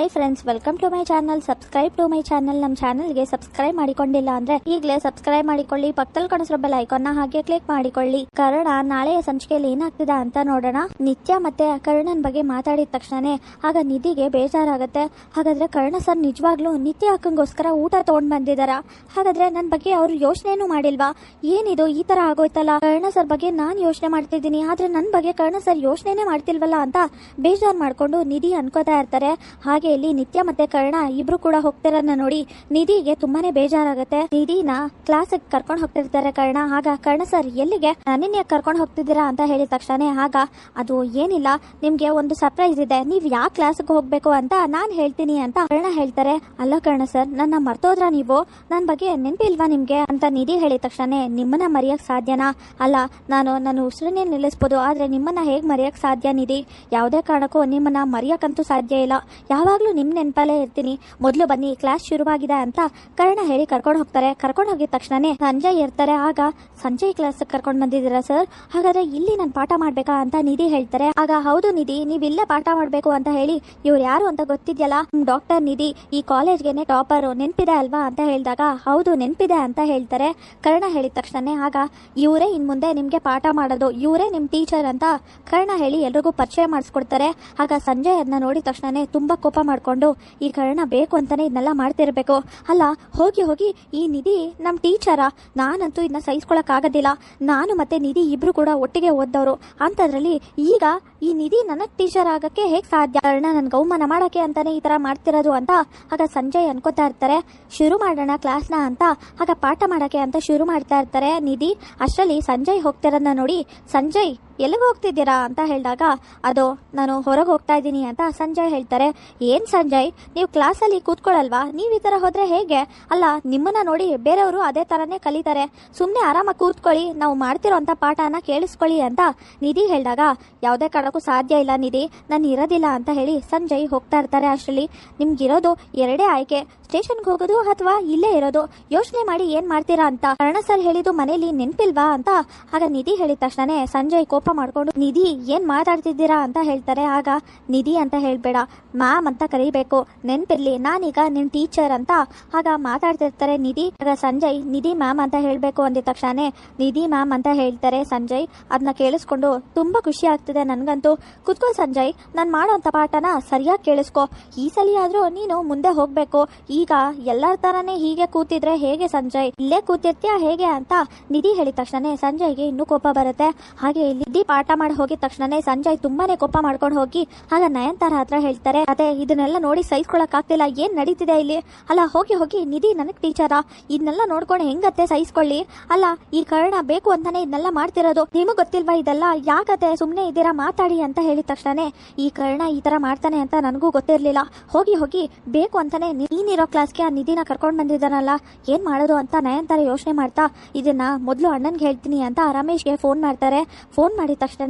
Hi friends, welcome to my channel. Subscribe to my channel. ನಮ್ಮ ಚಾನಲ್ಗೆ subscribe ಮಾಡಿಕೊಂಡಿಲ್ಲ ಅಂದ್ರೆ ಈಗಲೇ ಸಬ್ಸ್ಕ್ರೈಬ್ ಮಾಡಿಕೊಳ್ಳಿ. ಪಕ್ಕದಲ್ಲಿ ಕಾಣಿಸಿರೋ ಬೆಲ್ ಐಕಾನ್ ಹಾಗೆ ಕ್ಲಿಕ್ ಮಾಡಿಕೊಳ್ಳಿ. ಕರ್ಣ ನಾಳೆಯ ಸಂಚಿಕೆಯಲ್ಲಿ ಏನಾಗ್ತಿದೆ ಅಂತ ನೋಡೋಣ. ನಿತ್ಯ ಮತ್ತೆ ಕರ್ಣನ್ ಬಗ್ಗೆ ಮಾತಾಡಿದ ತಕ್ಷಣನೇ ಆಗ ನಿಧಿಗೆ ಬೇಜಾರಾಗುತ್ತೆ. ಹಾಗಾದ್ರೆ ಕರ್ಣ ಸರ್ ನಿಜವಾಗ್ಲೂ ನಿತ್ಯ ಅಕ್ಕಂಗೋಸ್ಕರ ಊಟ ತಗೊಂಡ್ ಬಂದಿದಾರ? ಹಾಗಾದ್ರೆ ನನ್ನ ಬಗ್ಗೆ ಅವ್ರು ಯೋಚನೆನೂ ಮಾಡಿಲ್ವಾ? ಏನಿದು ಈ ತರ ಆಗೋಯ್ತಲ್ಲ? ಕರ್ಣ ಸರ್ ಬಗ್ಗೆ ನಾನ್ ಯೋಚನೆ ಮಾಡ್ತಿದ್ದೀನಿ, ಆದ್ರೆ ನನ್ನ ಬಗ್ಗೆ ಕರ್ಣ ಸರ್ ಯೋಚನೆನೇ ಮಾಡ್ತಿಲ್ವಲ್ಲ ಅಂತ ಬೇಜಾರ್ ಮಾಡ್ಕೊಂಡು ನಿಧಿ ಅನ್ಕೋತಾ ಇರ್ತಾರೆ. ಹಾಗೆ ಇಲ್ಲಿ ನಿತ್ಯ ಮತ್ತೆ ಕರ್ಣ ಇಬ್ರು ಕೂಡ ಹೋಗ್ತಿರೋದನ್ನ ನೋಡಿ ನಿಧಿಗೆ ತುಂಬಾನೇ ಬೇಜಾರಾಗುತ್ತೆ. ನಿಧಿನ ಕ್ಲಾಸ್ ಕರ್ಕೊಂಡು ಹೋಗ್ತಿರ್ತಾರೆ ಕರ್ಣ. ಆಗ ಕರ್ಣ ಸರ್ ಎಲ್ಲಿಗೆ, ನನ್ನನ್ನ ಕರ್ಕೊಂಡು ಹೋಗ್ತಿದ್ದೀರಾ ಅಂತ ಹೇಳಿದ ತಕ್ಷಣ ಆಗ ಅದು ಏನಿಲ್ಲ, ನಿಮ್ಗೆ ಒಂದು ಸರ್ಪ್ರೈಸ್ ಇದೆ, ನೀವ್ ಯಾವ ಕ್ಲಾಸ್ಗೆ ಹೋಗ್ಬೇಕು ಅಂತ ನಾನ್ ಹೇಳ್ತೀನಿ ಅಂತ ಕರ್ಣ ಹೇಳ್ತಾರೆ. ಅಲ್ಲ ಕರ್ಣ ಸರ್, ನನ್ನ ಮರ್ತೋದ್ರ ನೀವು? ನನ್ ಬಗ್ಗೆ ನೆನಪಿಲ್ವಾ ನಿಮ್ಗೆ ಅಂತ ನಿಧಿ ಹೇಳಿದ ತಕ್ಷಣ ನಿಮ್ಮನ್ನ ಮರೆಯಕ್ ಸಾಧ್ಯನಾ? ಅಲ್ಲ, ನಾನು ನನ್ನ ಉಸಿರನ್ನೇ ನಿಲ್ಲಿಸ್ಬೋದು, ಆದ್ರೆ ನಿಮ್ಮನ್ನ ಹೇಗ್ ಮರೆಯಕ್ ಸಾಧ್ಯ ನಿಧಿ? ಯಾವುದೇ ಕಾರಣಕ್ಕೂ ನಿಮ್ಮನ್ನ ಮರೆಯಕ್ಕಂತೂ ಸಾಧ್ಯ ಇಲ್ಲ. ಯಾವಾಗ್ಲೂ ನಿಮ್ ನೆನಪಲ್ಲೇ ಇರ್ತೀನಿ. ಮೊದ್ಲು ಬನ್ನಿ, ಕ್ಲಾಸ್ ಶುರುವಾಗಿದೆ ಅಂತ ಕರ್ಣ ಹೇಳಿ ಕರ್ಕೊಂಡು ಹೋಗ್ತಾರೆ. ಕರ್ಕೊಂಡು ಹೋಗಿದ ತಕ್ಷಣನೇ ಸಂಜಯ್ ಇರ್ತಾರೆ. ಆಗ ಸಂಜಯ್ ಕ್ಲಾಸ್ ಕರ್ಕೊಂಡು ಬಂದಿದ್ದೀರಾ ಸರ್? ಹಾಗಾದ್ರೆ ಇಲ್ಲಿ ನಾನು ಪಾಠ ಮಾಡ್ಬೇಕಾ ಅಂತ ನಿಧಿ ಹೇಳ್ತಾರೆ. ಆಗ ಹೌದು ನಿಧಿ, ನೀವ್ ಇಲ್ಲೇ ಪಾಠ ಮಾಡ್ಬೇಕು ಅಂತ ಹೇಳಿ ಇವ್ರು ಯಾರು ಅಂತ ಗೊತ್ತಿದ್ಯಲ್ಲ, ಡಾಕ್ಟರ್ ನಿಧಿ, ಈ ಕಾಲೇಜ್ಗೆನೆ ಟಾಪರ್, ನೆನ್ಪಿದೆ ಅಲ್ವಾ ಅಂತ ಹೇಳಿದಾಗ ಹೌದು ನೆನ್ಪಿದೆ ಅಂತ ಹೇಳ್ತಾರೆ. ಕರ್ಣ ಹೇಳಿದ ತಕ್ಷಣ ಆಗ ಇವರೇ ಇನ್ ಮುಂದೆ ನಿಮ್ಗೆ ಪಾಠ ಮಾಡೋದು, ಇವರೇ ನಿಮ್ ಟೀಚರ್ ಅಂತ ಕರ್ಣ ಹೇಳಿ ಎಲ್ರಿಗೂ ಪರಿಚಯ ಮಾಡಿಸ್ಕೊಡ್ತಾರೆ. ಆಗ ಸಂಜಯ್ ಅದನ್ನ ನೋಡಿದ ತಕ್ಷಣ ತುಂಬಾ ಕೋಪ ಮಾಡ್ಕೊಂಡು ಈ ಕರ್ಣ ಬೇಕು ಅಂತಾನೆ ಇದನ್ನೆಲ್ಲ ಮಾಡ್ತಿರ್ಬೇಕು. ಅಲ್ಲ, ಹೋಗಿ ಹೋಗಿ ಈ ನಿಧಿ ನಮ್ ಟೀಚರ? ನಾನಂತೂ ಇದನ್ನ ಸಹಿಸ್ಕೊಳಕ್ ಆಗೋದಿಲ್ಲ. ನಾನು ಮತ್ತೆ ನಿಧಿ ಇಬ್ರು ಕೂಡ ಒಟ್ಟಿಗೆ ಓದ್ದವ್ರು, ಅಂತದ್ರಲ್ಲಿ ಈಗ ಈ ನಿಧಿ ನನಗ್ ಟೀಚರ್ ಆಗಕ್ಕೆ ಹೇಗ್ ಸಾಧ್ಯ? ಕರ್ಣ ನನ್ಗೆ ಅವಮಾನ ಮಾಡಕ್ಕೆ ಅಂತಾನೆ ಈ ತರ ಮಾಡ್ತಿರೋದು ಅಂತ ಆಗ ಸಂಜಯ್ ಅನ್ಕೋತಾ ಇರ್ತಾರೆ. ಶುರು ಮಾಡೋಣ ಕ್ಲಾಸ್ನ ಅಂತ ಆಗ ಪಾಠ ಮಾಡಕ್ಕೆ ಅಂತ ಶುರು ಮಾಡ್ತಾ ಇರ್ತಾರೆ ನಿಧಿ. ಅಷ್ಟರಲ್ಲಿ ಸಂಜಯ್ ಹೋಗ್ತಿರೋದನ್ನ ನೋಡಿ ಸಂಜಯ್ ಎಲ್ಲಿಗೆ ಹೋಗ್ತಿದ್ದೀರಾ ಅಂತ ಹೇಳಿದಾಗ ಅದು ನಾನು ಹೊರಗೆ ಹೋಗ್ತಾ ಇದ್ದೀನಿ ಅಂತ ಸಂಜಯ್ ಹೇಳ್ತಾರೆ. ಏನ್ ಸಂಜಯ್, ನೀವು ಕ್ಲಾಸಲ್ಲಿ ಕೂತ್ಕೊಳ್ಳಲ್ವಾ? ನೀವು ಈ ತರ ಹೋದ್ರೆ ಹೇಗೆ? ಅಲ್ಲ, ನಿಮ್ಮನ್ನ ನೋಡಿ ಬೇರೆಯವರು ಅದೇ ತರನೇ ಕಲಿತಾರೆ. ಸುಮ್ಮನೆ ಆರಾಮಾಗಿ ಕೂತ್ಕೊಳ್ಳಿ, ನಾವು ಮಾಡ್ತಿರೋ ಅಂತ ಪಾಠನ ಕೇಳಿಸ್ಕೊಳ್ಳಿ ಅಂತ ನಿಧಿ ಹೇಳಿದಾಗ ಯಾವುದೇ ಕಾರಣಕ್ಕೂ ಸಾಧ್ಯ ಇಲ್ಲ ನಿಧಿ, ನಾನು ಇರೋದಿಲ್ಲ ಅಂತ ಹೇಳಿ ಸಂಜಯ್ ಹೋಗ್ತಾ ಇರ್ತಾರೆ. ಅಷ್ಟರಲ್ಲಿ ನಿಮ್ಗಿರೋದು ಎರಡೇ ಆಯ್ಕೆ, ಸ್ಟೇಷನ್ಗೆ ಹೋಗೋದು ಅಥವಾ ಇಲ್ಲೇ ಇರೋದು. ಯೋಚನೆ ಮಾಡಿ ಏನ್ ಮಾಡ್ತೀರಾ ಅಂತ. ಕರ್ಣ ಸರ್ ಹೇಳಿದ್ದು ಮನೇಲಿ ನೆನ್ಪಿಲ್ವಾ ಅಂತ ಆಗ ನಿಧಿ ಹೇಳಿದ ತಕ್ಷಣ ಸಂಜಯ್ ಕೋಪ ಮಾಡ್ಕೊಂಡು ನಿಧಿ ಏನ್ ಮಾತಾಡ್ತಿದ್ದೀರಾ ಅಂತ ಹೇಳ್ತಾರೆ. ಆಗ ನಿಧಿ ಅಂತ ಹೇಳ್ಬೇಡ, ಮ್ಯಾಮ್ ಅಂತ ಕರೀಬೇಕು, ನೆನ್ಪಿರ್ಲಿ, ನಾನೀಗ ನಿನ್ ಟೀಚರ್ ಅಂತ ಆಗ ಮಾತಾಡ್ತಿರ್ತಾರೆ ನಿಧಿ. ಆಗ ಸಂಜಯ್ ನಿಧಿ ಮ್ಯಾಮ್ ಅಂತ ಹೇಳ್ಬೇಕು ಅಂದಿದ ತಕ್ಷಣ ನಿಧಿ ಮ್ಯಾಮ್ ಅಂತ ಹೇಳ್ತಾರೆ ಸಂಜಯ್. ಅದನ್ನ ಕೇಳಿಸ್ಕೊಂಡು ತುಂಬಾ ಖುಷಿ ಆಗ್ತಿದೆ ನನ್ಗಂತೂ. ಕುತ್ಕೋ ಸಂಜಯ್, ನಾನ್ ಮಾಡೋಂತ ಪಾಠನ ಸರಿಯಾಗಿ ಕೇಳಿಸ್ಕೊ. ಈ ಸಲ ಆದ್ರೂ ನೀನು ಮುಂದೆ ಹೋಗ್ಬೇಕು. ಈಗ ಎಲ್ಲರ ತರಾನೇ ಹೀಗೆ ಕೂತಿದ್ರೆ ಹೇಗೆ ಸಂಜಯ್? ಇಲ್ಲೇ ಕೂತಿರ್ತೀಯಾ ಹೇಗೆ ಅಂತ ನಿಧಿ ಹೇಳಿದ ತಕ್ಷಣ ಸಂಜಯ್ಗೆ ಇನ್ನೂ ಕೋಪ ಬರುತ್ತೆ. ಹಾಗೆ ನಿಧಿ ಪಾಠ ಮಾಡಿ ಹೋಗಿದ ತಕ್ಷಣ ಸಂಜಯ್ ತುಂಬಾನೇ ಕೋಪ ಮಾಡ್ಕೊಂಡು ಹೋಗಿ ಆಗ ನಯನತಾರ ಹತ್ರ ಹೇಳ್ತಾರೆ, ಅದೇ ಇದನ್ನೆಲ್ಲ ನೋಡಿ ಸಹಿಸ್ಕೊಳಕ್ ಆಗ್ತಿಲ್ಲ, ಏನ್ ನಡೀತಿದೆ ಇಲ್ಲಿ? ಅಲ್ಲ, ಹೋಗಿ ಹೋಗಿ ನಿಧಿ ನನಗ್ ಟೀಚರಾ? ಇದನ್ನೆಲ್ಲ ನೋಡ್ಕೊಂಡು ಹೆಂಗತ್ತೆ ಸಹಿಸ್ಕೊಳ್ಳಿ? ಅಲ್ಲ, ಈ ಕರ್ಣ ಬೇಕು ಅಂತಾನೆ ಇದನ್ನೆಲ್ಲ ಮಾಡ್ತಿರೋದು, ನಿಮಗ್ ಗೊತ್ತಿಲ್ವಾ ಇದೆಲ್ಲ? ಯಾಕತ್ತೆ ಸುಮ್ನೆ ಇದ್ದೀರಾ, ಮಾತಾಡಿ ಅಂತ ಹೇಳಿದ ತಕ್ಷಣ ಈ ಕರ್ಣ ಈ ತರ ಮಾಡ್ತಾನೆ ಅಂತ ನನಗೂ ಗೊತ್ತಿರ್ಲಿಲ್ಲ. ಹೋಗಿ ಹೋಗಿ ಬೇಕು ಅಂತಾನೆ ನೀನಿರೋ ಕ್ಲಾಸ್ಗೆ ಆ ನಿಧಿನ ಕರ್ಕೊಂಡ್ ಬಂದಿದ್ದಾನಲ್ಲ, ಏನ್ ಮಾಡೋದು ಅಂತ ನಯನತಾರ ಯೋಚನೆ ಮಾಡ್ತಾ ಇದನ್ನ ಮೊದ್ಲು ಅಣ್ಣನ್ಗೆ ಹೇಳ್ತೀನಿ ಅಂತ ರಮೇಶ್ಗೆ ಫೋನ್ ಮಾಡ್ತಾರೆ. ಫೋನ್ ಮಾಡಿದ ತಕ್ಷಣ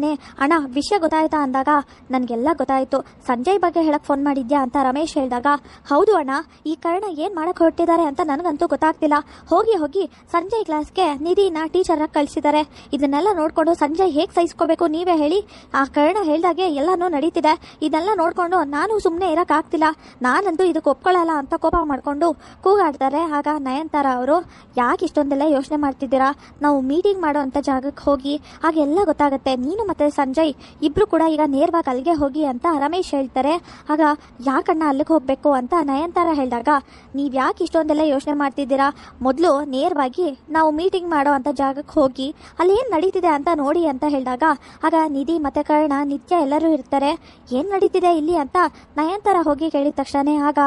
ಅಣ್ಣ ವಿಷಯ ಗೊತ್ತಾಯ್ತಾ ಅಂದಾಗ ನನ್ಗೆಲ್ಲ ಗೊತ್ತಾಯ್ತು, ಸಂಜಯ್ ಬಗ್ಗೆ ಹೇಳಕ್ ಫೋನ್ ಮಾಡಿದ್ಯಾ ಅಂತ ರಮೇಶ್ ಹೇಳಿದಾಗ ಹೌದು ಅಣ್ಣ, ಈ ಕರ್ಣ ಏನ್ ಮಾಡಕ್ ಹೊರಟಿದ್ದಾರೆ ಅಂತ ನನಗಂತೂ ಗೊತ್ತಾಗ್ತಿಲ್ಲ. ಹೋಗಿ ಹೋಗಿ ಸಂಜಯ್ ಕ್ಲಾಸ್ಗೆ ನಿಧಿನ ಟೀಚರ್ ಕಳ್ಸಿದ್ದಾರೆ. ಇದನ್ನೆಲ್ಲ ನೋಡ್ಕೊಂಡು ಸಂಜಯ್ ಹೇಗ್ ಸಹಿಸ್ಕೋಬೇಕು ನೀವೇ ಹೇಳಿ? ಆ ಕರ್ಣ ಹೇಳ್ದಾಗೆ ಎಲ್ಲಾನು ನಡೀತಿದೆ. ಇದೆಲ್ಲ ನೋಡ್ಕೊಂಡು ನಾನು ಸುಮ್ನೆ ಇರಕ್ ಆಗ್ತಿಲ್ಲ, ನಾನಂತೂ ಇದಕ್ಕೆ ಒಪ್ಕೊಳ್ಳಲ್ಲ ಅಂತ ಕೋಪ ಮಾಡ್ಕೊಂಡು ಕೂಗಾಡ್ತಾರೆ. ಆಗ ನಯನತಾರ ಅವರು ಯಾಕೆ ಇಷ್ಟೊಂದೆಲ್ಲ ಯೋಚನೆ ಮಾಡ್ತಿದ್ದೀರಾ? ನಾವು ಮೀಟಿಂಗ್ ಮಾಡೋ ಅಂತ ಜಾಗಕ್ಕೆ ಹೋಗಿ ಹಾಗೆಲ್ಲ ಗೊತ್ತಾಗುತ್ತೆ. ನೀನು ಮತ್ತೆ ಸಂಜಯ್ ಇಬ್ರು ಕೂಡ ಈಗ ನೇರವಾಗಿ ಅಲ್ಲಿಗೆ ಹೋಗಿ ಅಂತ ರಮೇಶ್ ಹೇಳ್ತಾರೆ. ಆಗ ಯಾಕಣ್ಣ ಅಲ್ಲಿಗೆ ಹೋಗ್ಬೇಕು ಅಂತ ನಯನತಾರ ಹೇಳಿದಾಗ ನೀವ್ ಯಾಕೆ ಇಷ್ಟೊಂದೆಲ್ಲ ಯೋಚನೆ ಮಾಡ್ತಿದ್ದೀರಾ? ಮೊದಲು ನೇರವಾಗಿ ನಾವು ಮೀಟಿಂಗ್ ಮಾಡೋ ಅಂತ ಜಾಗಕ್ಕೆ ಹೋಗಿ ಅಲ್ಲಿ ಏನ್ ನಡೀತಿದೆ ಅಂತ ನೋಡಿ ಅಂತ ಹೇಳಿದಾಗ ಆಗ ನಿಧಿ ಮತ್ತೆ ಕರ್ಣ ನಿತ್ಯ ಎಲ್ಲರೂ ಇರ್ತಾರೆ. ಏನ್ ನಡೀತಿದೆ ಇಲ್ಲಿ ಅಂತ ನಯನತಾರ ಹೋಗಿ ಕೇಳಿದ ತಕ್ಷಣ ಆಗ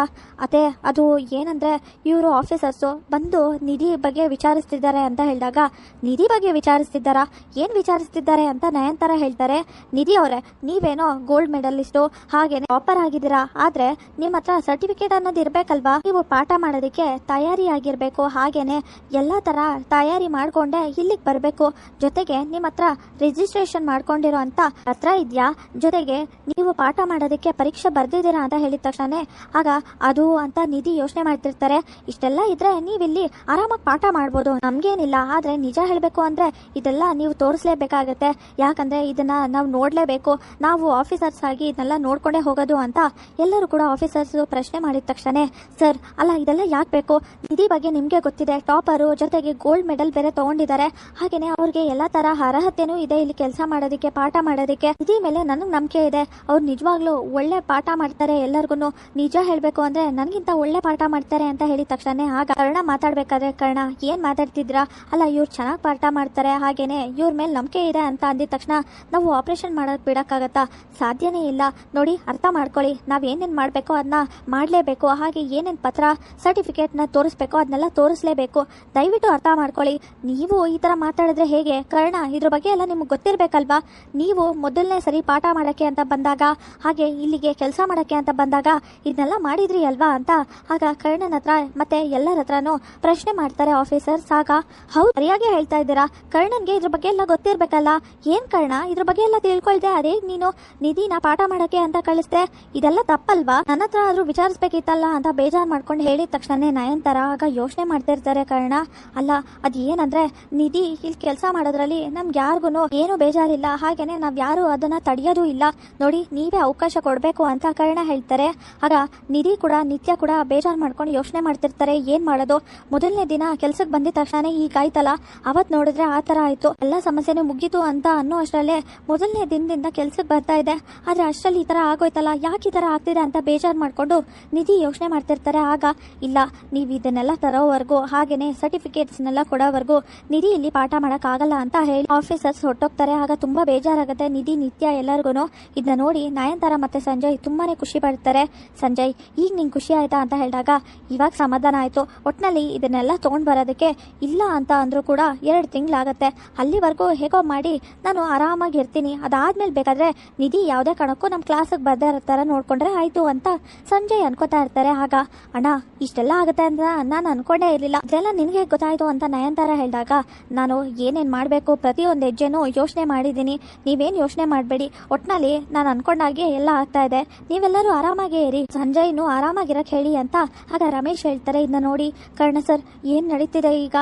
ಅದೇ ಅದು ಏನಂದ್ರೆ ಇವರು ಆಫೀಸರ್ಸು ಬಂದು ನಿಧಿ ಬಗ್ಗೆ ವಿಚಾರಿಸ್ತಿದ್ದಾರೆ ಅಂತ ಹೇಳಿದಾಗ ನಿಧಿ ಬಗ್ಗೆ ವಿಚಾರಿಸ್ತಿದ್ದಾರಾ? ಏನ್ ವಿಚಾರಿಸ್ತಿದ್ದಾರೆ ಅಂತ ನಯನತಾರ ಹೇಳ್ತಾರೆ. ನಿಧಿ ಅವರೇ, ನೀವೇನೋ ಗೋಲ್ಡ್ ಮೆಡಲಿಸ್ಟು, ಹಾಗೇನೆ ಟಾಪರ್ ಆಗಿದ್ದೀರಾ, ಆದ್ರೆ ನಿಮ್ಮ ಹತ್ರ ಸರ್ಟಿಫಿಕೇಟ್ ಅನ್ನೋದು ಇರ್ಬೇಕಲ್ವಾ? ನೀವು ಪಾಠ ಮಾಡೋದಕ್ಕೆ ತಯಾರಿ ಆಗಿರ್ಬೇಕು, ಹಾಗೇನೆ ಎಲ್ಲಾ ತರ ತಯಾರಿ ಮಾಡ್ಕೊಂಡೆ ಇಲ್ಲಿಗೆ ಬರ್ಬೇಕು. ಜೊತೆಗೆ ನಿಮ್ಮ ಹತ್ರ ರಿಜಿಸ್ಟ್ರೇಷನ್ ಮಾಡ್ಕೊಂಡಿರೋ ಅಂತ ಹತ್ರ ಇದ್ಯಾ? ಜೊತೆಗೆ ನೀವು ಪಾಠ ಮಾಡೋದಕ್ಕೆ ಪರೀಕ್ಷೆ ಬರ್ದಿದ್ದೀರಾ ಅಂತ ಹೇಳಿದ ತಕ್ಷಣ ಆಗ ಅದು ಅಂತ ನಿಧಿ ಯೋಚನೆ ಮಾಡ್ತಿರ್ತಾರೆ. ಇಷ್ಟೆಲ್ಲ ಇದ್ರೆ ನೀವಿಲ್ಲಿ ಆರಾಮಾಗಿ ಪಾಠ ಮಾಡ್ಬೋದು, ನಮ್ಗೇನಿಲ್ಲ. ಆದ್ರೆ ನಿಜ ಹೇಳ್ಬೇಕು ಅಂದ್ರೆ ಇದೆಲ್ಲ ನೀವು ತೋರಿಸ್ಲೇಬೇಕಾಗತ್ತೆ. ಯಾಕಂದರೆ ಇದನ್ನು ನಾವು ನೋಡಲೇಬೇಕು, ನಾವು ಆಫೀಸರ್ಸ್ ಆಗಿ ಇದನ್ನೆಲ್ಲ ನೋಡ್ಕೊಂಡೇ ಹೋಗೋದು ಅಂತ ಎಲ್ಲರೂ ಕೂಡ ಆಫೀಸರ್ಸು ಪ್ರಶ್ನೆ ಮಾಡಿದ ತಕ್ಷಣ ಸರ್ ಅಲ್ಲ ಇದೆಲ್ಲ ಯಾಕೆ ಬೇಕು, ನಿಧಿ ಬಗ್ಗೆ ನಿಮಗೆ ಗೊತ್ತಿದೆ, ಟಾಪರು ಜೊತೆಗೆ ಗೋಲ್ಡ್ ಮೆಡಲ್ ಬೇರೆ ತೊಗೊಂಡಿದ್ದಾರೆ, ಹಾಗೆಯೇ ಅವ್ರಿಗೆ ಎಲ್ಲ ಥರ ಅರ್ಹತೆನೂ ಇದೆ ಇಲ್ಲಿ ಕೆಲಸ ಮಾಡೋದಕ್ಕೆ, ಪಾಠ ಮಾಡೋದಕ್ಕೆ. ನಿಧಿ ಮೇಲೆ ನನಗೆ ನಂಬಿಕೆ ಇದೆ, ಅವ್ರು ನಿಜವಾಗ್ಲೂ ಒಳ್ಳೆ ಪಾಠ ಮಾಡ್ತಾರೆ, ಎಲ್ಲರಿಗೂ ನಿಜ ಹೇಳಬೇಕು ಅಂದರೆ ನನಗಿಂತ ಒಳ್ಳೆ ಪಾಠ ಮಾಡ್ತಾರೆ ಅಂತ ಹೇಳಿದ ತಕ್ಷಣ ಆಗ ಕರ್ಣ ಮಾತಾಡಬೇಕಾದ್ರೆ ಕರ್ಣ ಏನು ಮಾತಾಡ್ತಿದ್ರಾ, ಅಲ್ಲ ಇವ್ರು ಚೆನ್ನಾಗಿ ಪಾಠ ಮಾಡ್ತಾರೆ, ಹಾಗೇನೆ ಇವ್ರ ಮೇಲೆ ನಂಬಿಕೆ ಇದೆ ಅಂತ ಅಂದಿದ ತಕ್ಷಣ ನಾವು ಆಪರೇಷನ್ ಮಾಡೋಕೆ ಬಿಡೋಕ್ಕಾಗತ್ತಾ, ಸಾಧ್ಯನೇ ಇಲ್ಲ. ನೋಡಿ ಅರ್ಥ ಮಾಡ್ಕೊಳ್ಳಿ, ನಾವು ಏನೇನು ಮಾಡಬೇಕೋ ಅದನ್ನ ಮಾಡಲೇಬೇಕು, ಹಾಗೆ ಏನೇನು ಪತ್ರ ಸರ್ಟಿಫಿಕೇಟ್ನ ತೋರಿಸ್ಬೇಕೋ ಅದನ್ನೆಲ್ಲ ತೋರಿಸಲೇಬೇಕು. ದಯವಿಟ್ಟು ಅರ್ಥ ಮಾಡ್ಕೊಳ್ಳಿ. ನೀವು ಈ ಥರ ಮಾತಾಡಿದ್ರೆ ಹೇಗೆ ಕರ್ಣ, ಇದ್ರ ಬಗ್ಗೆ ಎಲ್ಲ ನಿಮ್ಗೆ ಗೊತ್ತಿರಬೇಕಲ್ವಾ. ನೀವು ಮೊದಲನೇ ಸರಿ ಪಾಠ ಮಾಡೋಕ್ಕೆ ಅಂತ ಬಂದಾಗ, ಹಾಗೆ ಇಲ್ಲಿಗೆ ಕೆಲಸ ಮಾಡೋಕ್ಕೆ ಅಂತ ಬಂದಾಗ ಇದನ್ನೆಲ್ಲ ಮಾಡಿದ್ರಿ ಅಲ್ವಾ ಅಂತ ಆಗ ಕರ್ಣನ ಹತ್ರ ಮತ್ತೆ ಎಲ್ಲರ ಹತ್ರನೂ ಪ್ರಶ್ನೆ ಮಾಡ್ತಾರೆ ಆಫೀಸರ್ಸ್. ಆಗ ಹೌದು ಸರಿಯಾಗಿ ಹೇಳ್ತಾ ಇದ್ದೀರಾ, ಕರ್ಣನ್ಗೆ ಇದ್ರ ಬಗ್ಗೆ ಎಲ್ಲ ಗೊತ್ತಿರಬೇಕಲ್ಲ. ಏನು ಕರ್ಣ ಇದ್ರ ಬಗ್ಗೆ ಎಲ್ಲ ತಿಳ್ಕೊಳ್ದೆ ಅದೇ ನೀನು ನಿಧಿನ ಪಾಠ ಮಾಡೋಕ್ಕೆ ಅಂತ ಕಳಿಸ್ದೆ, ಇದೆಲ್ಲ ತಪ್ಪಲ್ವಾ, ನನ್ನ ಹತ್ರ ಆದರೂ ವಿಚಾರಿಸ್ಬೇಕಿತ್ತಲ್ಲ ಅಂತ ಬೇಜಾರು ಮಾಡ್ಕೊಂಡು ಹೇಳಿದ ತಕ್ಷಣ ನಯನತಾರ ಆಗ ಯೋಚನೆ ಮಾಡ್ತಿರ್ತಾರೆ. ಕರ್ಣ ಅಲ್ಲ ಅದು ಏನಂದ್ರೆ ನಿಧಿ ಇಲ್ಲಿ ಕೆಲಸ ಮಾಡೋದ್ರಲ್ಲಿ ನಮ್ಗೆ ಯಾರಿಗೂ ಏನು ಬೇಜಾರಿಲ್ಲ, ಹಾಗೇನೆ ನಾವ್ ಯಾರು ಅದನ್ನ ತಡೆಯೋದು ಇಲ್ಲ, ನೋಡಿ ನೀವೇ ಅವಕಾಶ ಕೊಡಬೇಕು ಅಂತ ಕರ್ಣ ಹೇಳ್ತಾರೆ. ಆಗ ನಿಧಿ ಕೂಡ ನಿತ್ಯ ಕೂಡ ಬೇಜಾರು ಮಾಡ್ಕೊಂಡು ಯೋಚನೆ ಮಾಡ್ತಿರ್ತಾರೆ, ಏನ್ ಮಾಡೋದು, ಮೊದಲನೇ ದಿನ ಕೆಲ್ಸಕ್ಕೆ ಬಂದಿದ ತಕ್ಷಣ ಹೀಗಾಯ್ತಲ್ಲ, ಅವತ್ ನೋಡಿದ್ರೆ ಆ ತರ ಆಯ್ತು, ಎಲ್ಲ ಸಮಸ್ಯೆನೂ ಮುಗೀತು ಅಂತ ಅನ್ನೋ ಅಷ್ಟರಲ್ಲೇ ಮೊದಲನೇ ದಿನದಿಂದ ಕೆಲ್ಸಕ್ಕೆ ಬರ್ತಾ ಇದೆ, ಆದ್ರೆ ಅಷ್ಟರಲ್ಲಿ ಈ ತರ ಆಗೋಯ್ತಲ್ಲ, ಯಾಕೆ ಈ ತರ ಆಗ್ತಿದೆ ಅಂತ ಬೇಜಾರು ಮಾಡ್ಕೊಂಡು ನಿಧಿ ಯೋಚನೆ ಮಾಡ್ತಿರ್ತಾರೆ. ಆಗ ಇಲ್ಲ ನೀವು ಇದನ್ನೆಲ್ಲ ತರೋವರೆಗೂ ಹಾಗೇನೆ ಸರ್ಟಿಫಿಕೇಟ್ಸ್ನೆಲ್ಲ ಕೊಡೋವರೆಗೂ ನಿಧಿ ಇಲ್ಲಿ ಪಾಠ ಆಗಲ್ಲ ಅಂತ ಹೇಳಿ ಆಫೀಸರ್ಸ್ ಹೊರಟೋಗ್ತಾರೆ. ಆಗ ತುಂಬಾ ಬೇಜಾರಾಗುತ್ತೆ ನಿಧಿ ನಿತ್ಯ ಎಲ್ಲರಿಗೂ. ಇದನ್ನ ನೋಡಿ ನಯನತಾರ ಮತ್ತೆ ಸಂಜಯ್ ತುಂಬಾನೇ ಖುಷಿ ಪಡ್ತಾರೆ. ಸಂಜಯ್ ಈಗ ನಿಂಗೆ ಖುಷಿ ಆಯ್ತಾ ಅಂತ ಹೇಳಿದಾಗ ಇವಾಗ ಸಮಾಧಾನ ಆಯ್ತು, ಒಟ್ನಲ್ಲಿ ಇದನ್ನೆಲ್ಲ ತಗೊಂಡ್ ಬರೋದಕ್ಕೆ ಇಲ್ಲ ಅಂತ ಅಂದ್ರೂ ಕೂಡ 2 ತಿಂಗಳಾಗತ್ತೆ, ಅಲ್ಲಿವರೆಗೂ ಹೇಗೋ ಮಾಡಿ ನಾನು ಆರಾಮಾಗಿ ಇರ್ತೀನಿ, ಅದಾದ್ಮೇಲೆ ಬೇಕಾದ್ರೆ ನಿಧಿ ಯಾವುದೇ ಕಾರಣಕ್ಕೂ ನಮ್ಮ ಕ್ಲಾಸಿಗೆ ಬರ್ದೇ ಇರೋ ಥರ ನೋಡ್ಕೊಂಡ್ರೆ ಆಯ್ತು ಅಂತ ಸಂಜಯ್ ಅನ್ಕೋತಾ ಇರ್ತಾರೆ. ಆಗ ಅಣ್ಣ ಇಷ್ಟೆಲ್ಲ ಆಗುತ್ತೆ ಅಂತ ನಾನು ಅನ್ಕೊಂಡೇ ಇರಲಿಲ್ಲ, ಇದೆಲ್ಲ ನಿನಗೆ ಗೊತ್ತಾಯ್ತು ಅಂತ ನಯನತಾರ ಹೇಳಿದಾಗ ನಾನು ಏನೇನು ಮಾಡಬೇಕು ಪ್ರತಿಯೊಂದು ಹೆಜ್ಜೆನೂ ಯೋಚನೆ ಮಾಡಿದ್ದೀನಿ, ನೀವೇನು ಯೋಚನೆ ಮಾಡಬೇಡಿ, ಒಟ್ನಲ್ಲಿ ನಾನು ಅನ್ಕೊಂಡಾಗೆ ಎಲ್ಲ ಆಗ್ತಾ ಇದೆ, ನೀವೆಲ್ಲರೂ ಆರಾಮಾಗೇ ಇರಿ, ಸಂಜಯ್ನು ಆರಾಮಾಗಿರಕ್ಕೆ ಹೇಳಿ ಅಂತ. ಆಗ ರಮೇಶ್ ಹೇಳ್ತಾರೆ ಇದನ್ನ ನೋಡಿ ಕರ್ಣ ಸರ್ ಏನು ನಡೀತಿದೆ ಈಗ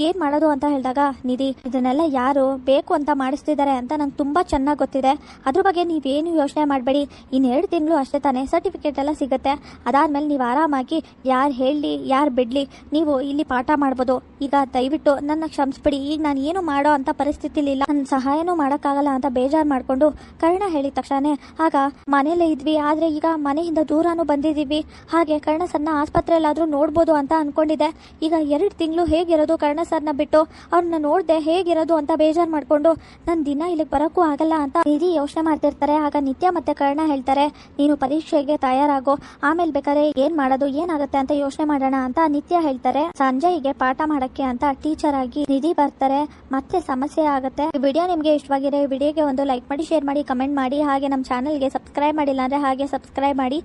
ಏನು ಮಾಡೋದು ಅಂತ ಹೇಳಿದಾಗ ನಿಧಿ ಇದನ್ನೆಲ್ಲ ಯಾರು ಬೇಕು ಅಂತ ಮಾಡಿಸ್ತಿದ್ದಾರೆ ಅಂತ ನಂಗೆ ತುಂಬಾ ಚೆನ್ನಾಗಿ ಗೊತ್ತಿದೆ, ಅದ್ರ ಬಗ್ಗೆ ನೀವೇನು ಯೋಚನೆ ಮಾಡಬೇಡಿ, ಇನ್ನು 2 ತಿಂಗಳು ಅಷ್ಟೇ ತಾನೇ ಸರ್ಟಿಫಿಕೇಟ್ ಎಲ್ಲ ಸಿಗುತ್ತೆ, ಅದಾದ್ಮೇಲೆ ನೀವು ಆರಾಮಾಗಿ ಯಾರು ಹೇಳಲಿ ಯಾರು ಬಿಡ್ಲಿ ನೀವು ಇಲ್ಲಿ ಪಾಠ ಮಾಡ್ಬೋದು, ಈಗ ದಯವಿಟ್ಟು ನನ್ನ ಕ್ಷಮಿಸ್ಬಿಡಿ, ಈಗ ನಾನು ಏನು ಮಾಡೋ ಅಂತ ಪರಿಸ್ಥಿತಿಲಿ ಇಲ್ಲ, ನನ್ನ ಸಹಾಯನೂ ಮಾಡೋಕ್ಕಾಗಲ್ಲ ಅಂತ ಬೇಜಾರು ಮಾಡಿಕೊಂಡು ಕರ್ಣ ಹೇಳಿದ ತಕ್ಷಣ ಆಗ ಮನೇಲೇ ಇದ್ವಿ, ಆದರೆ ಈಗ ಮನೆಯಿಂದ ದೂರನೂ ಬಂದಿದ್ದೀವಿ, ಹಾಗೆ ಕರ್ಣ ಸರ್ನ ಆಸ್ಪತ್ರೆಯಲ್ಲಾದರೂ ನೋಡ್ಬೋದು ಅಂತ ಅನ್ಕೊಂಡಿದ್ದೆ, ಈಗ 2 ತಿಂಗಳು ಹೇಗಿರೋದು ಕರ್ಣ ಸರ್ನ ಬಿಟ್ಟು ಅವ್ರನ್ನ ನೋಡ್ದೆ ಹೇಗಿರೋದು ಅಂತ ಬೇಜಾರು ಮಾಡಿಕೊಂಡು ನನ್ನ ದಿನ ಇಲ್ಲಿಗೆ ಬರೋಕ್ಕೂ ಆಗಲ್ಲ ಅಂತ ನಿಧಿ ಯೋಚನೆ ಮಾಡ್ತಿರ್ತಾರೆ. ಆಗ ನಿತ್ಯ ಮತ್ತೆ ಕರ್ಣ ಹೇಳ್ತಾರೆ ನೀನು ಪರೀಕ್ಷೆಗೆ ತಯಾರಾಗೋ, ಆಮೇಲೆ ಬೇಕಾದ್ರೆ ಏನ್ ಮಾಡೋದು ಏನಾಗುತ್ತೆ ಅಂತ ಯೋಚನೆ ಮಾಡೋಣ ಅಂತ ನಿತ್ಯ ಹೇಳ್ತಾರೆ. ಸಂಜಯ್ಗೆ ಪಾಠ ಮಾಡಕ್ಕೆ ಅಂತ ಟೀಚರ್ ಆಗಿ ನಿಧಿ ಬರ್ತಾರೆ, ಮತ್ತೆ ಸಮಸ್ಯೆ ಆಗುತ್ತೆ. ಈ ವಿಡಿಯೋ ನಿಮಗೆ ಇಷ್ಟವಾಗಿರೋ ವಿಡಿಯೋಗೆ ಒಂದು ಲೈಕ್ ಮಾಡಿ, ಶೇರ್ ಮಾಡಿ, ಕಮೆಂಟ್ ಮಾಡಿ, ಹಾಗೆ ನಮ್ಮ ಚಾನಲ್ಗೆ ಸಬ್ಸ್ಕ್ರೈಬ್ ಮಾಡಿಲ್ಲ ಅಂದ್ರೆ ಹಾಗೆ ಸಬ್ಸ್ಕ್ರೈಬ್ ಮಾಡಿ.